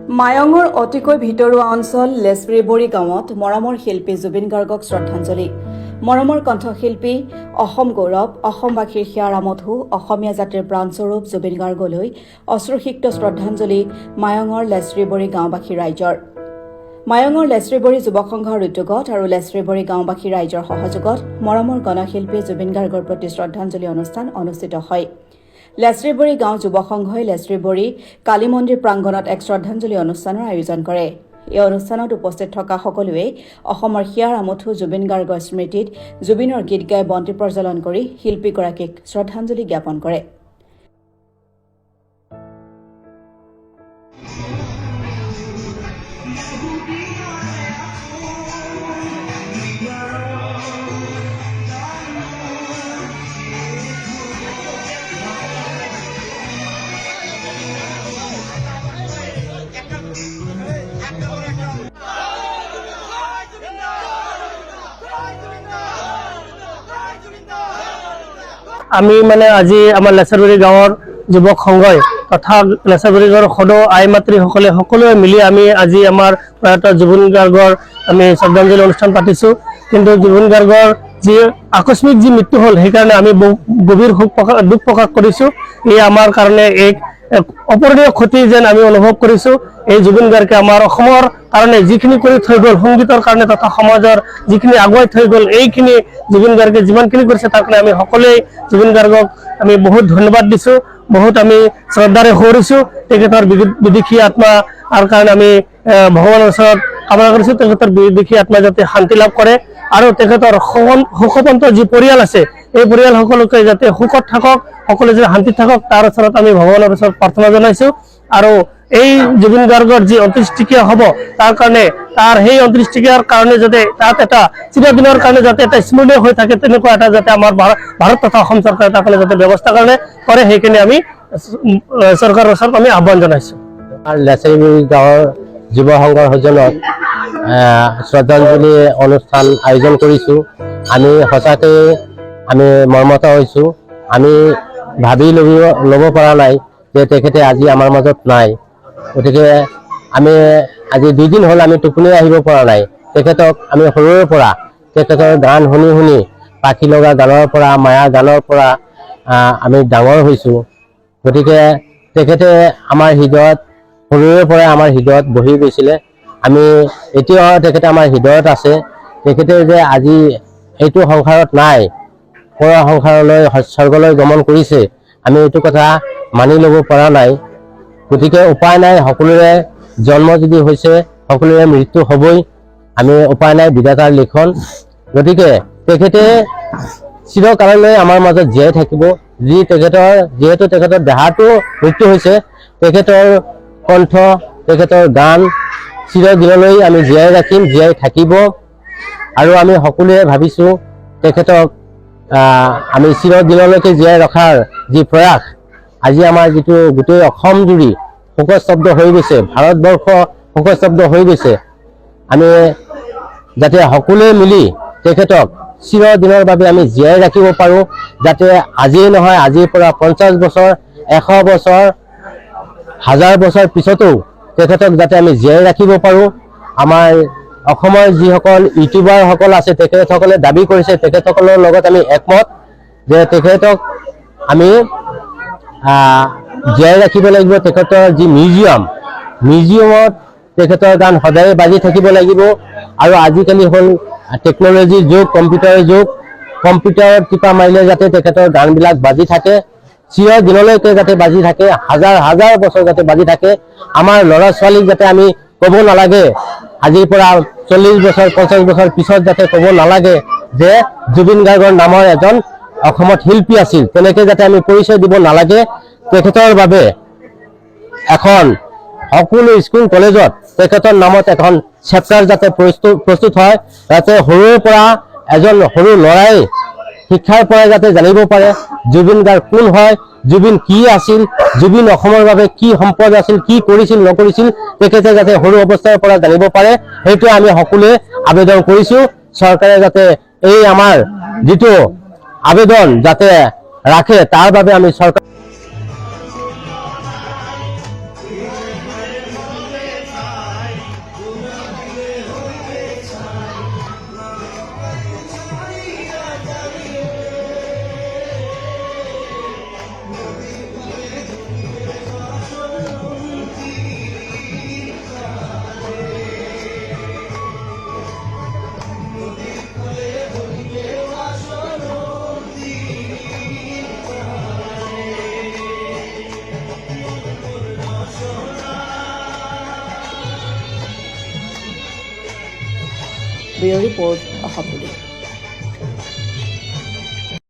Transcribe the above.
মায়ঙৰ অতিকৈ ভিতৰুৱা অঞ্চল লেছৰিবৰী গাঁৱত মৰমৰ শিল্পী জুবিন গাৰ্গক শ্ৰদ্ধাঞ্জলি। মৰমৰ কণ্ঠশিল্পী, অসম গৌৰৱ, অসমবাসীৰ হিয়াৰ আমঠু, অসমীয়া জাতিৰ প্ৰাণস্বৰূপ জুবিন গাৰ্গলৈ অশ্ৰুসিক্ত শ্ৰদ্ধাঞ্জলি মায়ঙৰ লেছৰিবৰী গাঁওবাসী ৰাইজৰ। মায়ঙৰ লেছৰিবৰী যুৱ সংঘৰ উদ্যোগত আৰু লেছৰিবৰী গাঁওবাসী ৰাইজৰ সহযোগত মৰমৰ গণশিল্পী জুবিন গাৰ্গৰ প্ৰতি শ্ৰদ্ধাঞ্জলি অনুষ্ঠান অনুষ্ঠিত হয়। লেছৰিবৰী গাঁও যুৱ সংঘই লেছৰিবৰী কালী মন্দিৰ প্ৰাংগণত এক শ্ৰদ্ধাঞ্জলি অনুষ্ঠানৰ আয়োজন কৰে। এই অনুষ্ঠানত উপস্থিত থকা সকলোৱে অসমৰ হিয়াৰ আমঠু জুবিন গাৰ্গৰ স্মৃতিত জুবিনৰ গীত গাই বন্তি প্ৰজ্বলন কৰি শিল্পীগৰাকীক শ্ৰদ্ধাঞ্জলি জ্ঞাপন কৰে। আমি আজি আমাৰ লেছৰিবৰী গাঁৱৰ যুৱক সংঘই তথা লেছৰিবৰী গাঁৱৰ সদৌ আই মাতৃসকলে সকলোৱে মিলি আমি আজি আমাৰ প্ৰয়াত জুবিন গাৰ্গৰ আমি শ্ৰদ্ধাঞ্জলি অনুষ্ঠান পাতিছোঁ। কিন্তু জুবিন গাৰ্গৰ যি আকস্মিক যি মৃত্যু হ'ল সেইকাৰণে আমি গভীৰ দুখ প্ৰকাশ কৰিছোঁ। এই আমাৰ কাৰণে এক অপূৰণীয় ক্ষতি যেন আমি অনুভৱ কৰিছোঁ। এই জুবিন গাৰ্গে আমাৰ অসমৰ কাৰণে যিখিনি কৰি থৈ গ'ল, সংগীতৰ কাৰণে তথা সমাজৰ যিখিনি আগুৱাই থৈ গ'ল, এইখিনি জুবিন গাৰ্গে যিমানখিনি কৰিছে তাৰ কাৰণে আমি সকলোৱে জুবিন গাৰ্গক আমি বহুত ধন্যবাদ দিছোঁ, বহুত আমি শ্ৰদ্ধাৰে সুঁৱৰিছোঁ। তেখেতৰ বিদেশী আত্মাৰ কাৰণে আমি ভগৱানৰ ওচৰত কামনা কৰিছোঁ, তেখেতৰ বিদেশী আত্মা যাতে শান্তি লাভ কৰে আৰু তেখেতৰ শোকপন্ত যি পৰিয়াল আছে এই পৰিয়াল সকলোকে যাতে সুখত থাকক, সকলোৱে যাতে শান্তিত থাকক তাৰ ওচৰত আমি ভগৱানৰ ওচৰত প্ৰাৰ্থনা জনাইছোঁ। আৰু এই জুবিন গাৰ্গৰ যি অন্ত্যেষ্টিক্ৰিয়া হ'ব তাৰ কাৰণে তাৰ সেই অন্ত্যেষ্টিক্ৰিয়াৰ কাৰণে যাতে তাত এটা চিৰদিনৰ কাৰণে যাতে এটা স্মৰণীয় হৈ থাকে তেনেকুৱা এটা যাতে আমাৰ ভাৰত তথা অসম চৰকাৰে তাৰ কাৰণে যাতে ব্যৱস্থা কৰে সেইখিনি আমি চৰকাৰৰ ওচৰত আমি আহ্বান জনাইছোঁ। লেছৰিবৰী গাঁৱৰ যুৱ সংঘৰ সৌজন্যত শ্ৰদ্ধাঞ্জলি অনুষ্ঠান আয়োজন কৰিছোঁ। আমি সঁচাকৈ আমি মৰ্মাহত হৈছোঁ। আমি ভাবি ল'ব পৰা নাই যে তেখেতে আজি আমাৰ মাজত নাই। গতিকে আমি আজি 2 দিন হ'ল আমি টোপনি আহিব পৰা নাই। তেখেতক আমি সৰুৰে পৰা তেখেতৰ গান শুনি শুনি পাখি লগা গানৰ পৰা মায়া গানৰ পৰা আমি ডাঙৰ হৈছোঁ। গতিকে তেখেতে আমাৰ হৃদয়ত সৰুৰে পৰা আমাৰ হৃদয়ত বহি গৈছিলে। আমি এতিয়াও তেখেতে আমাৰ হৃদয়ত আছে। তেখেতে যে আজি এইটো সংসাৰত নাই, পৰ সংসাৰলৈ স্বৰ্গলৈ গমন কৰিছে, আমি এইটো কথা মানি ল'ব পৰা নাই। গতিকে উপায় নাই, সকলোৰে জন্ম যদি হৈছে সকলোৰে মৃত্যু হ'বই। আমি উপায় নাই, বিধাতাৰ লিখন। গতিকে তেখেতে চিৰকাললৈ আমাৰ মাজত জীয়াই থাকিব। যিহেতু তেখেতৰ দেহাটো মৃত্যু হৈছে, তেখেতৰ কণ্ঠ, তেখেতৰ গান চিৰদিনলৈ আমি জীয়াই ৰাখিম, জীয়াই থাকিব। আৰু আমি সকলোৱে ভাবিছোঁ তেখেতক আমি চিৰদিনলৈকে জীয়াই ৰখাৰ যি প্ৰয়াস, আজি আমাৰ যিটো গোটেই অসম জুৰি শোকস্তব্ধ হৈ গৈছে, ভাৰতবৰ্ষ শোকস্তব্ধ হৈ গৈছে, আমি যাতে সকলোৱে মিলি তেখেতক চিৰদিনৰ বাবে আমি জীয়াই ৰাখিব পাৰোঁ। যাতে আজিয়ে নহয়, আজিৰ পৰা 50 বছৰ, 100 বছৰ, 1000 বছৰ পিছতো তেখেতক যাতে আমি জীয়াই ৰাখিব পাৰোঁ। আমাৰ অসমৰ যিসকল ইউটিউবাৰসকল আছে তেখেতসকলে দাবী কৰিছে, তেখেতসকলৰ লগত আমি একমত যে তেখেতক আমি জীয়াই ৰাখিব লাগিব। তেখেতৰ যি মিউজিয়ামত তেখেতৰ গান সদায় বাজি থাকিব লাগিব। আৰু আজিকালি হ'ল টেকন'লজিৰ যুগ, কম্পিউটাৰৰ যুগ, কম্পিউটাৰত টিপা মাৰিলে যাতে তেখেতৰ গানবিলাক বাজি থাকে, চিৰদিনলৈকে যাতে বাজি থাকে, হাজাৰ বছৰ যাতে বাজি থাকে। আমাৰ ল'ৰা ছোৱালীক যাতে আমি ক'ব নালাগে, আজিৰ পৰা 40 বছৰ 50 বছৰ পিছত যাতে ক'ব নালাগে যে জুবিন গাৰ্গৰ নামৰ এজন অসমত শিল্পী আছিল, তেনেকৈ যাতে আমি পৰিচয় দিব নালাগে। তেখেতৰ বাবে এখন সকলো স্কুল কলেজত তেখেতৰ নামত এখন চেপ্টাৰ যাতে প্ৰস্তুত হয়, যাতে সৰুৰে পৰা এজন সৰু ল'ৰাই শিক্ষাৰ পৰা যাতে জানিব পাৰে জুবিন গাৰ্গ কোন হয়, জুবিন কি আছিল, জুবিন অসমৰ বাবে কি সম্পদ আছিল, কি কৰিছিল নকৰিছিল, তেখেতে যাতে সৰু অৱস্থাৰ পৰা জানিব পাৰে, সেইটোৱে আমি সকলোৱে আবেদন কৰিছোঁ। চৰকাৰে যাতে এই আমাৰ যিটো আবেদন যাতে ৰাখে তাৰ বাবে আমি চৰকাৰ ব্যুৰ ৰিপৰ্ট অসম টুডে।